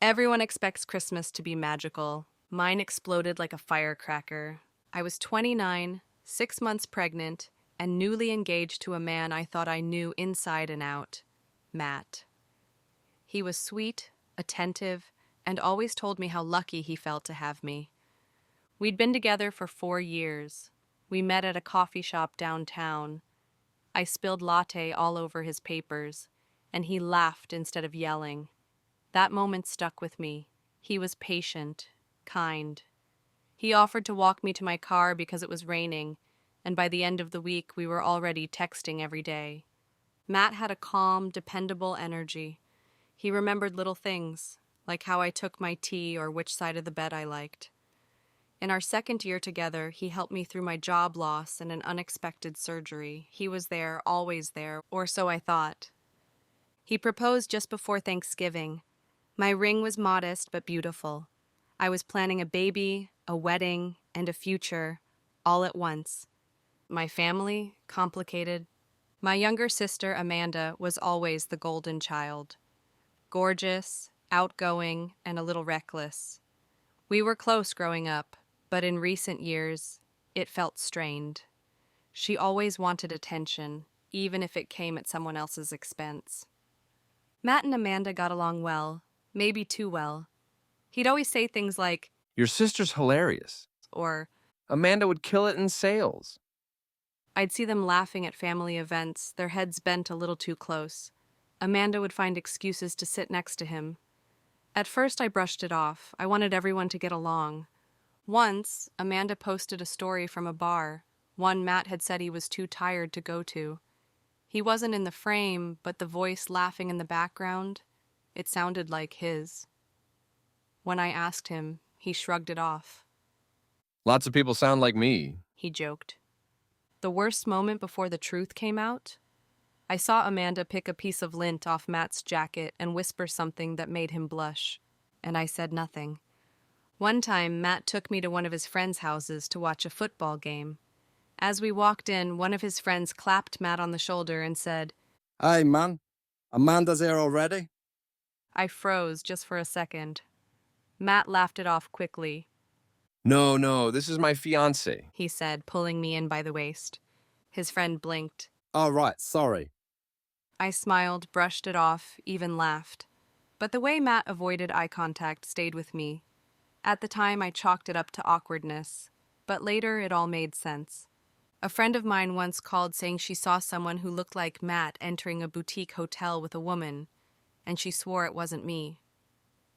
Everyone expects Christmas to be magical. Mine exploded like a firecracker. I was 29, 6 months pregnant, and newly engaged to a man I thought I knew inside and out, Matt. He was sweet, attentive, and always told me how lucky he felt to have me. We'd been together for 4 years. We met at a coffee shop downtown. I spilled latte all over his papers, and he laughed instead of yelling. That moment stuck with me. He was patient, kind. He offered to walk me to my car because it was raining, and by the end of the week we were already texting every day. Matt had a calm, dependable energy. He remembered little things, like how I took my tea or which side of the bed I liked. In our second year together, he helped me through my job loss and an unexpected surgery. He was there, always there, or so I thought. He proposed just before Thanksgiving. My ring was modest but beautiful. I was planning a baby, a wedding, and a future, all at once. My family, complicated. My younger sister, Amanda, was always the golden child. Gorgeous, outgoing, and a little reckless. We were close growing up, but in recent years, it felt strained. She always wanted attention, even if it came at someone else's expense. Matt and Amanda got along well, maybe too well. He'd always say things like, Your sister's hilarious. or Amanda would kill it in sales. I'd see them laughing at family events, their heads bent a little too close. Amanda would find excuses to sit next to him. At first, I brushed it off. I wanted everyone to get along. Once, Amanda posted a story from a bar, one Matt had said he was too tired to go to. He wasn't in the frame, but the voice laughing in the background, it sounded like his. When I asked him, he shrugged it off. Lots of people sound like me. He joked. The worst moment before the truth came out? I saw Amanda pick a piece of lint off Matt's jacket and whisper something that made him blush, and I said nothing. One time, Matt took me to one of his friends' houses to watch a football game. As we walked in, one of his friends clapped Matt on the shoulder and said, Hey, man. Amanda's here already? I froze just for a second. Matt laughed it off quickly. No, this is my fiancé. He said, pulling me in by the waist. His friend blinked. Oh, right, sorry. I smiled, brushed it off, even laughed. But the way Matt avoided eye contact stayed with me. At the time, I chalked it up to awkwardness, but later it all made sense. A friend of mine once called saying she saw someone who looked like Matt entering a boutique hotel with a woman, and she swore it wasn't me.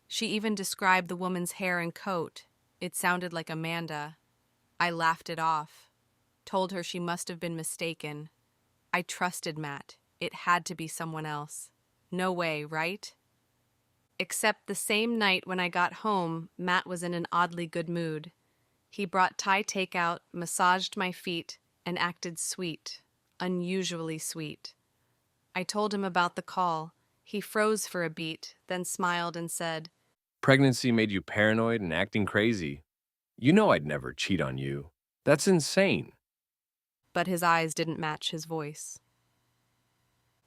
She even described the woman's hair and coat. It sounded like Amanda. I laughed it off, told her she must have been mistaken. I trusted Matt. It had to be someone else. No way, right? Except the same night when I got home, Matt was in an oddly good mood. He brought Thai takeout, massaged my feet, and acted sweet, unusually sweet. I told him about the call. He froze for a beat, then smiled and said, Pregnancy made you paranoid and acting crazy. You know I'd never cheat on you. That's insane. but his eyes didn't match his voice.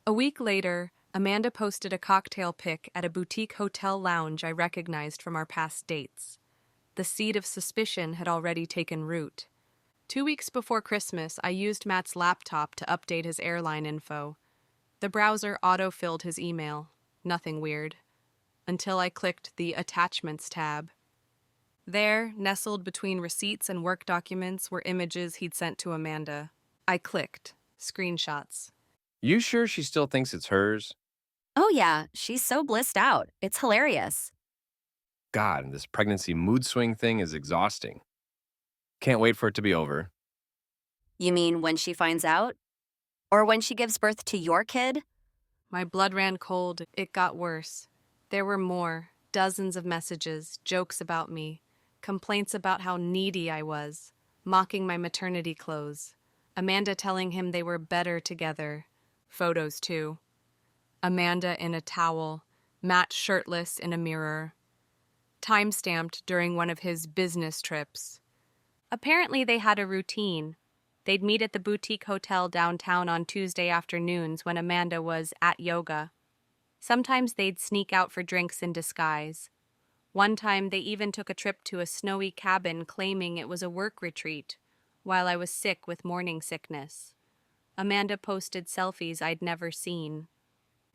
A week later, Amanda posted a cocktail pic at a boutique hotel lounge I recognized from our past dates. The seed of suspicion had already taken root. 2 weeks before Christmas, I used Matt's laptop to update his airline info. The browser auto-filled his email. Nothing weird. Until I clicked the Attachments tab. There, nestled between receipts and work documents, were images he'd sent to Amanda. I clicked. Screenshots. You sure she still thinks it's hers? Oh yeah, she's so blissed out. It's hilarious. God, this pregnancy mood swing thing is exhausting. Can't wait for it to be over. You mean when she finds out? Or when she gives birth to your kid? My blood ran cold. It got worse. There were more. Dozens of messages, jokes about me, complaints about how needy I was, mocking my maternity clothes, Amanda telling him they were better together, photos too. Amanda in a towel, Matt shirtless in a mirror. Time-stamped during one of his business trips. Apparently they had a routine. They'd meet at the boutique hotel downtown on Tuesday afternoons when Amanda was at yoga. Sometimes they'd sneak out for drinks in disguise. One time, they even took a trip to a snowy cabin claiming it was a work retreat, while I was sick with morning sickness. Amanda posted selfies I'd never seen.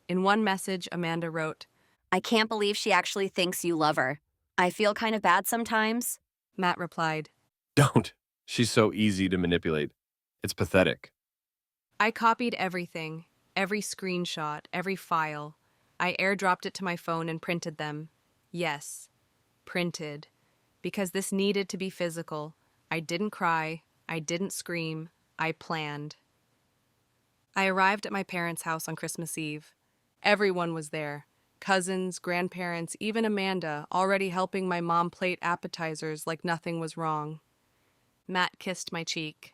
In one message, Amanda wrote, I can't believe she actually thinks you love her. I feel kind of bad sometimes. Matt replied, Don't. She's so easy to manipulate. It's pathetic. I copied everything, every screenshot, every file. I airdropped it to my phone and printed them. Yes, printed. Because this needed to be physical. I didn't cry. I didn't scream. I planned. I arrived at my parents' house on Christmas Eve. Everyone was there. Cousins, grandparents, even Amanda, already helping my mom plate appetizers like nothing was wrong. Matt kissed my cheek.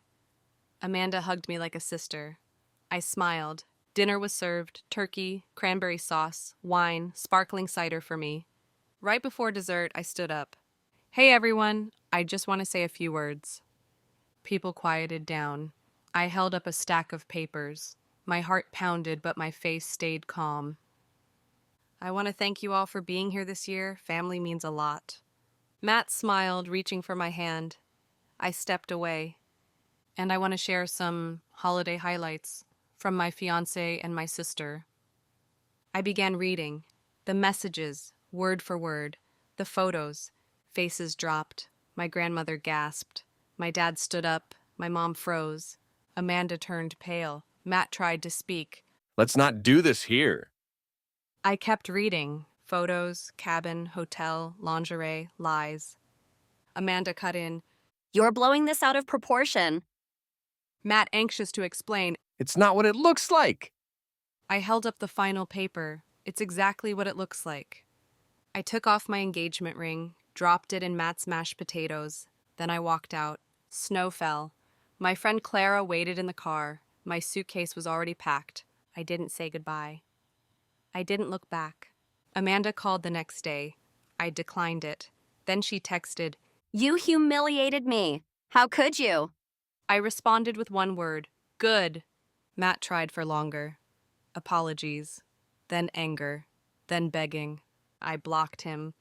Amanda hugged me like a sister. I smiled. Dinner was served, turkey, cranberry sauce, wine, sparkling cider for me. Right before dessert, I stood up. Hey everyone, I just want to say a few words. People quieted down. I held up a stack of papers. My heart pounded, but my face stayed calm. I want to thank you all for being here this year. Family means a lot. Matt smiled, reaching for my hand. I stepped away. And I want to share some holiday highlights from my fiancé and my sister. I began reading. The messages, word for word. The photos. Faces dropped. My grandmother gasped. My dad stood up. My mom froze. Amanda turned pale. Matt tried to speak. Let's not do this here. I kept reading. Photos, cabin, hotel, lingerie, lies. Amanda cut in. You're blowing this out of proportion. Matt, anxious to explain. It's not what it looks like. I held up the final paper. It's exactly what it looks like. I took off my engagement ring, dropped it in Matt's mashed potatoes. Then I walked out. Snow fell. My friend Clara waited in the car. My suitcase was already packed. I didn't say goodbye. I didn't look back. Amanda called the next day. I declined it. Then she texted. You humiliated me. How could you? I responded with one word. Good. Matt tried for longer. Apologies. Then anger. Then begging. I blocked him.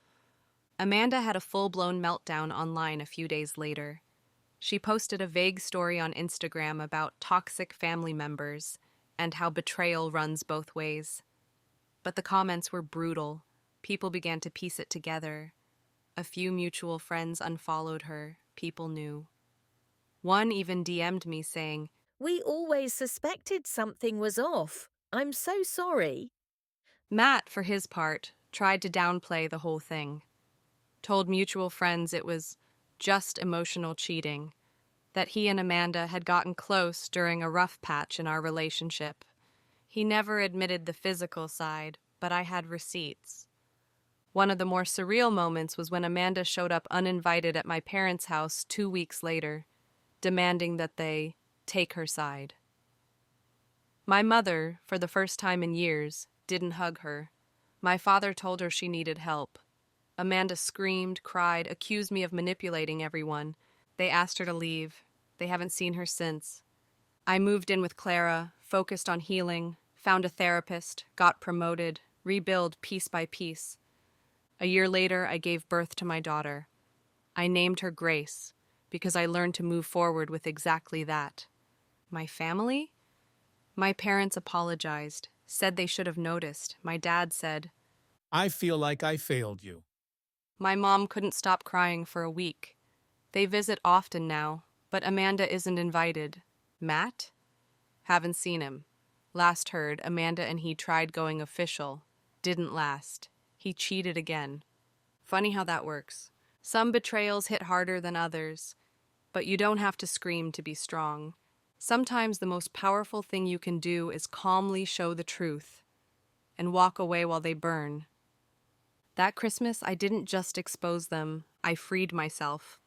Amanda had a full-blown meltdown online a few days later. She posted a vague story on Instagram about toxic family members and how betrayal runs both ways. But the comments were brutal. People began to piece it together. A few mutual friends unfollowed her. People knew. One even DM'd me saying, We always suspected something was off. I'm so sorry. Matt, for his part, tried to downplay the whole thing. Told mutual friends it was just emotional cheating, that he and Amanda had gotten close during a rough patch in our relationship. He never admitted the physical side, but I had receipts. One of the more surreal moments was when Amanda showed up uninvited at my parents' house 2 weeks later, demanding that they take her side. My mother, for the first time in years, didn't hug her. My father told her she needed help. Amanda screamed, cried, accused me of manipulating everyone. They asked her to leave. They haven't seen her since. I moved in with Clara, focused on healing, found a therapist, got promoted, rebuild piece by piece. A year later, I gave birth to my daughter. I named her Grace because I learned to move forward with exactly that. My family? My parents apologized, said they should have noticed. My dad said, I feel like I failed you. My mom couldn't stop crying for a week. They visit often now, but Amanda isn't invited. Matt? Haven't seen him. Last heard, Amanda and he tried going official. Didn't last. He cheated again. Funny how that works. Some betrayals hit harder than others, but you don't have to scream to be strong. Sometimes the most powerful thing you can do is calmly show the truth and walk away while they burn. That Christmas, I didn't just expose them, I freed myself.